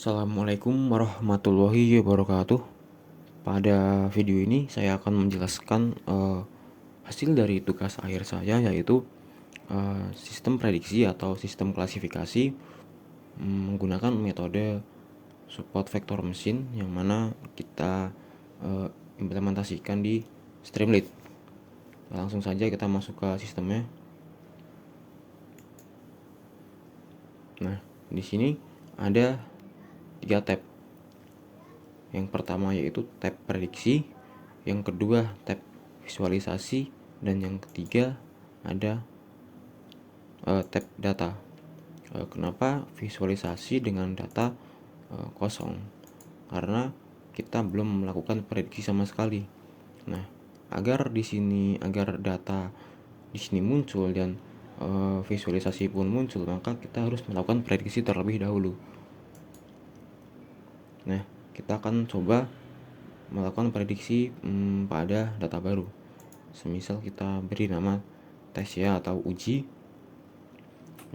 Assalamualaikum warahmatullahi wabarakatuh. Pada video ini saya akan menjelaskan hasil dari tugas akhir saya, yaitu sistem prediksi atau sistem klasifikasi menggunakan metode support vector machine, yang mana kita implementasikan di Streamlit. Langsung saja kita masuk ke sistemnya. Nah, di sini ada 3 tab. Yang pertama yaitu tab prediksi, yang kedua tab visualisasi, dan yang ketiga ada tab data. Kenapa visualisasi dengan data kosong? Karena kita belum melakukan prediksi sama sekali. Nah, agar data di sini muncul dan visualisasi pun muncul, maka kita harus melakukan prediksi terlebih dahulu. Nah, kita akan coba melakukan prediksi pada data baru. Semisal kita beri nama tes ya atau uji.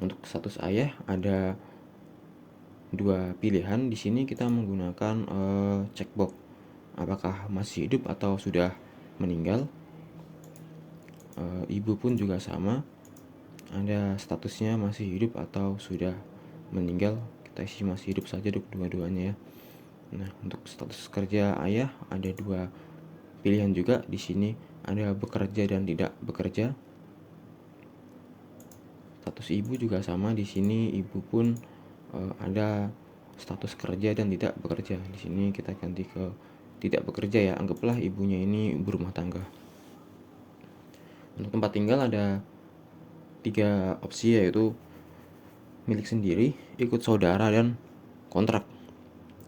Untuk status ayah ada 2 pilihan. Di sini kita menggunakan checkbox apakah masih hidup atau sudah meninggal. Ibu pun juga sama, ada statusnya masih hidup atau sudah meninggal. Kita isi masih hidup saja dua-duanya ya. Nah, untuk status kerja ayah ada 2 pilihan juga. Di sini ada bekerja dan tidak bekerja. Status ibu juga sama. Di sini ibu pun ada status kerja dan tidak bekerja. Di sini kita ganti ke tidak bekerja ya. Anggaplah ibunya ini ibu rumah tangga. Untuk tempat tinggal ada 3 opsi, yaitu milik sendiri, ikut saudara, dan kontrak.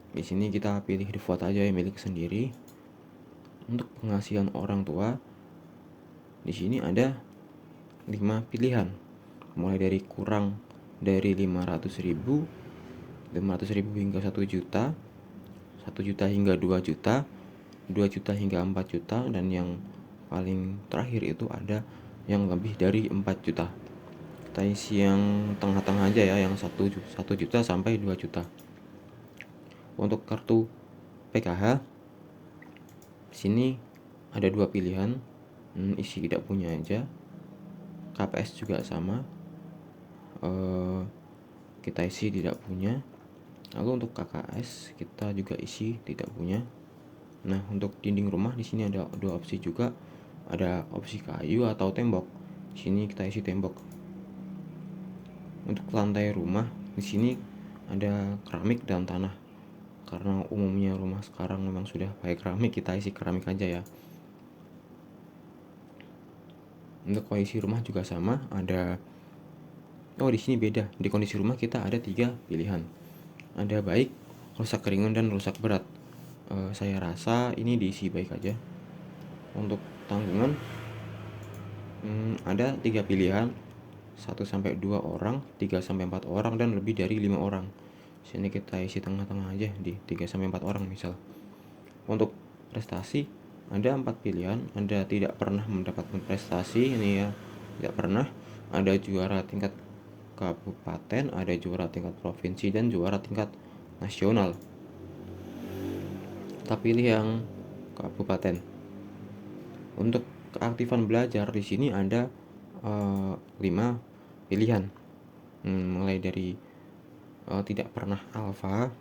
Di sini kita pilih default aja ya, milik sendiri. Untuk penghasilan orang tua, di sini ada 5 pilihan, mulai dari kurang dari 500.000 hingga 1 juta, 1 juta hingga 2 juta, 2 juta hingga 4 juta, dan yang paling terakhir itu ada yang lebih dari 4 juta. Kita isi yang tengah-tengah aja ya, yang 1 juta sampai 2 juta. Untuk kartu PKH, di sini ada 2 pilihan, isi tidak punya aja. KPS juga sama, kita isi tidak punya. Lalu untuk KKS kita juga isi tidak punya. Nah, untuk dinding rumah di sini ada 2 opsi juga, ada opsi kayu atau tembok. Di sini kita isi tembok. Untuk lantai rumah di sini ada keramik dan tanah. Karena umumnya rumah sekarang memang sudah pakai keramik, kita isi keramik aja ya. Untuk kondisi rumah juga sama, ada di sini beda. Di kondisi rumah kita ada 3 pilihan. Ada baik, rusak ringan, dan rusak berat. Saya rasa ini diisi baik aja. Untuk tanggungan ada 3 pilihan, 1-2 orang, 3-4 orang, dan lebih dari 5 orang. Sini kita isi tengah-tengah aja di 3-4 orang misal. Untuk prestasi ada 4 pilihan, ada tidak pernah mendapatkan prestasi, ini ya tidak pernah, ada juara tingkat kabupaten, ada juara tingkat provinsi, dan juara tingkat nasional. Kita pilih yang kabupaten. Untuk keaktifan belajar di sini ada 5 pilihan, mulai dari tidak pernah alfa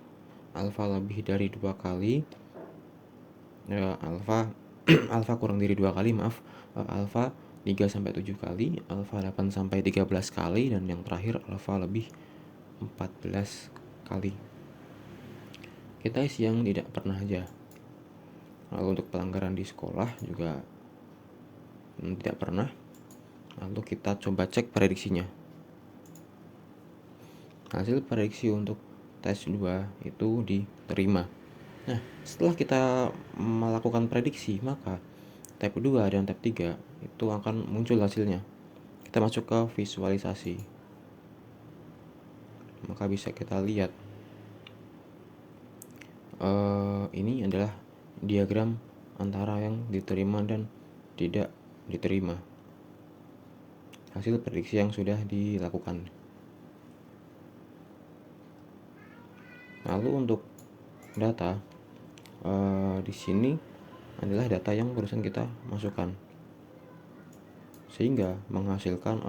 lebih dari 2 kali, alfa kurang dari 2 kali, alfa 3-7 kali, alfa 8-13 kali, dan yang terakhir alfa lebih 14 kali. Kita isi yang tidak pernah aja. Lalu untuk pelanggaran di sekolah juga tidak pernah. Lalu kita coba cek prediksinya. Hasil prediksi untuk tes 2 itu diterima. Nah, setelah kita melakukan prediksi, maka tab 2 dan tab 3 itu akan muncul hasilnya. Kita masuk ke visualisasi. Maka bisa kita lihat ini adalah diagram antara yang diterima dan tidak diterima, hasil prediksi yang sudah dilakukan. Lalu untuk data di sini adalah data yang barusan kita masukkan, sehingga menghasilkan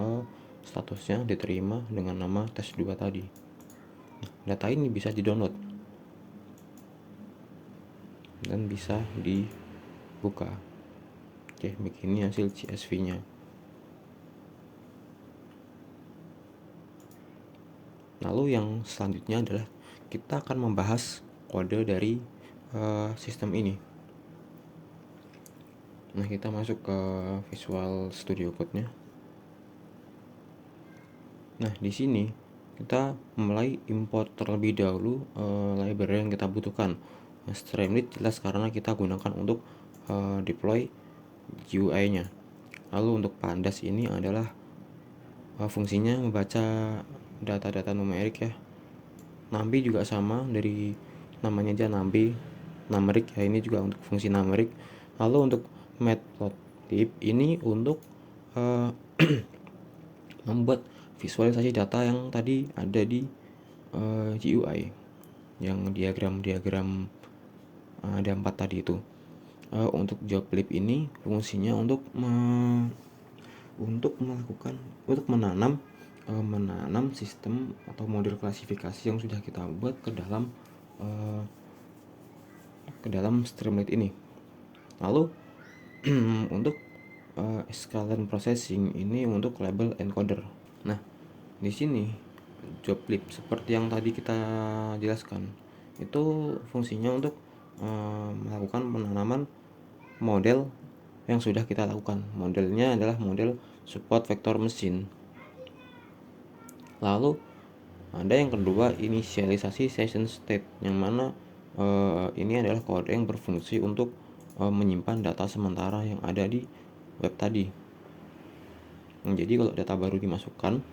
statusnya diterima dengan nama tes 2 tadi. Data ini bisa di-download dan bisa dibuka. Oke, begini hasil CSV-nya. Lalu yang selanjutnya adalah kita akan membahas kode dari sistem ini. Nah, kita masuk ke Visual Studio Code-nya. Nah, di sini kita mulai import terlebih dahulu library yang kita butuhkan. Nah, Streamlit jelas karena kita gunakan untuk deploy GUI-nya. Lalu untuk Pandas ini adalah fungsinya membaca data-data numerik ya. Nambi juga sama, dari namanya aja Nambi, numeric ya, ini juga untuk fungsi numerik. Lalu untuk Matplotlib ini untuk membuat visualisasi data yang tadi ada di GUI, yang diagram-diagram ada 4 tadi itu. Untuk Joblib ini fungsinya untuk menanam sistem atau model klasifikasi yang sudah kita buat ke dalam Streamlit ini. Lalu untuk Scalene Processing ini untuk label encoder. Nah, di sini Joblib seperti yang tadi kita jelaskan itu fungsinya untuk melakukan penanaman model yang sudah kita lakukan. Modelnya adalah model support vector mesin. Lalu ada yang kedua, inisialisasi session state, yang mana ini adalah kode yang berfungsi untuk menyimpan data sementara yang ada di web tadi. Jadi kalau data baru dimasukkan,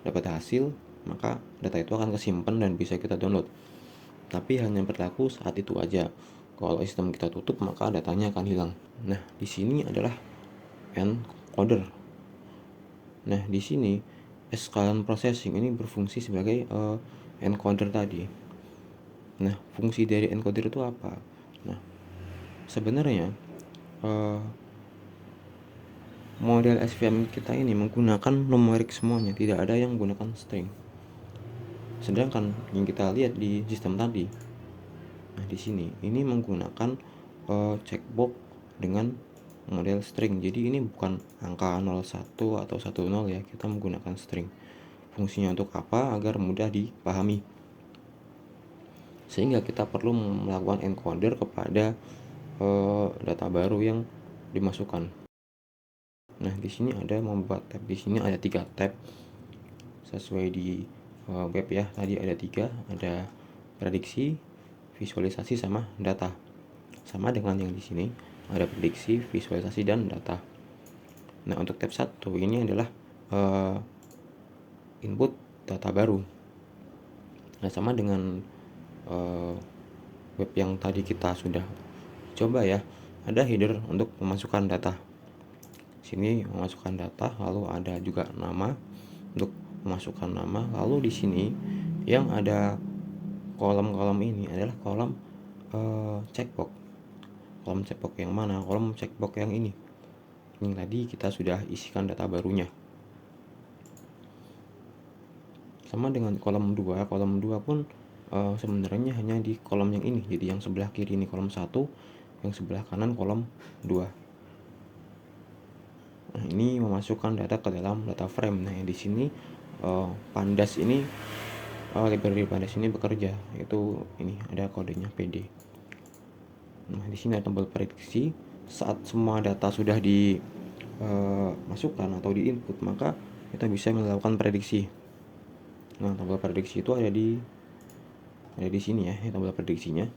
dapat hasil, maka data itu akan kesimpan dan bisa kita download. Tapi hanya berlaku saat itu aja. Kalau sistem kita tutup, maka datanya akan hilang. Nah, di sini adalah encoder. Nah, di sini Scalene Processing ini berfungsi sebagai encoder tadi. Nah, fungsi dari encoder itu apa? Nah, sebenarnya model SVM kita ini menggunakan numerik semuanya, tidak ada yang menggunakan string. Sedangkan yang kita lihat di sistem tadi, nah di sini ini menggunakan checkbox dengan model string. Jadi ini bukan angka 01 atau 10 ya, kita menggunakan string. Fungsinya untuk apa? Agar mudah dipahami. Sehingga kita perlu melakukan encoder kepada data baru yang dimasukkan. Nah, di sini ada membuat tab. Di sini ada 3 tab sesuai di web ya. Tadi ada 3, ada prediksi, visualisasi, sama data. Sama dengan yang di sini, ada prediksi, visualisasi, dan data. Nah, untuk tab 1 ini adalah input data baru. Nah, sama dengan web yang tadi kita sudah coba ya, ada header untuk memasukkan data. Sini memasukkan data, lalu ada juga nama untuk memasukkan nama. Lalu di sini yang ada kolom-kolom ini adalah kolom checkbox. Kolom checkbox yang mana? Kolom checkbox yang ini. Yang tadi kita sudah isikan data barunya. Sama dengan kolom 2. Kolom 2 pun sebenarnya hanya di kolom yang ini. Jadi yang sebelah kiri ini kolom 1, yang sebelah kanan kolom 2. Nah, ini memasukkan data ke dalam data frame. Nah, di sini Pandas ini library Pandas ini bekerja, yaitu ini ada kodenya PD. Nah, di sini ada tombol prediksi. Saat semua data sudah dimasukkan atau diinput, maka kita bisa melakukan prediksi. Nah, tombol prediksi itu ada di sini ya, tombol prediksinya.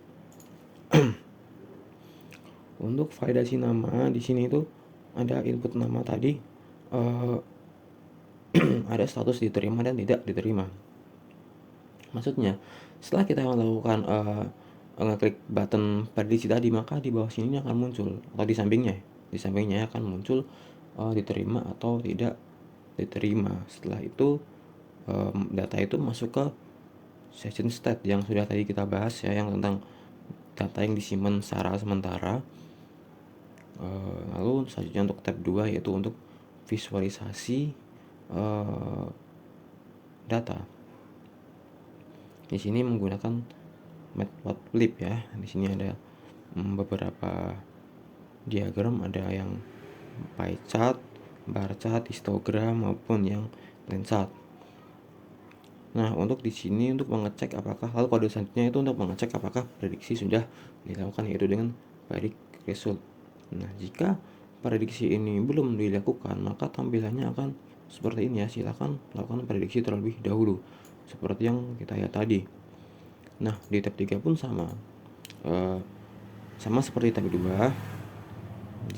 Untuk validasi nama di sini itu ada input nama tadi, ada status diterima dan tidak diterima. Maksudnya, setelah kita melakukan ngeklik button prediksi tadi, maka di bawah sini akan muncul, atau di sampingnya akan muncul diterima atau tidak diterima. Setelah itu data itu masuk ke session state yang sudah tadi kita bahas ya, yang tentang data yang disimpan secara sementara. Lalu selanjutnya untuk tab 2 yaitu untuk visualisasi data. Di sini menggunakan matplotlib ya. Di sini ada beberapa diagram, ada yang pie chart, bar chart, histogram maupun yang line chart. Nah, untuk di sini untuk mengecek apakah, lalu kode selanjutnya itu untuk mengecek apakah prediksi sudah dilakukan, yaitu dengan predict result. Nah, jika prediksi ini belum dilakukan, maka tampilannya akan seperti ini ya. Silakan lakukan prediksi terlebih dahulu, seperti yang kita lihat tadi. Nah, di tab 3 pun sama. Sama seperti tab 2.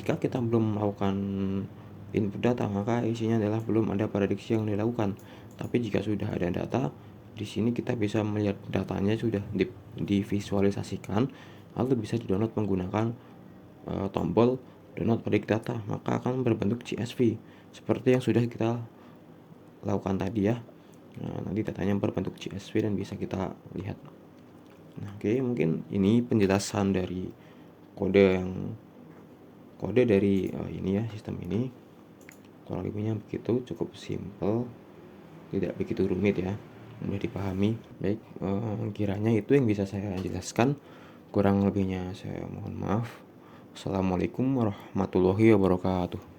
Jika kita belum melakukan input data, maka isinya adalah belum ada prediksi yang dilakukan. Tapi jika sudah ada data, di sini kita bisa melihat datanya sudah divisualisasikan, lalu bisa di-download menggunakan tombol download predict data, maka akan berbentuk CSV seperti yang sudah kita lakukan tadi ya. Nah, nanti datanya berbentuk CSV dan bisa kita lihat. Nah, oke, mungkin ini penjelasan dari kode dari ini ya, sistem ini. Kurang lebihnya begitu, cukup simple, tidak begitu rumit ya, mudah dipahami. Baik, kiranya itu yang bisa saya jelaskan. Kurang lebihnya saya mohon maaf. Assalamualaikum warahmatullahi wabarakatuh.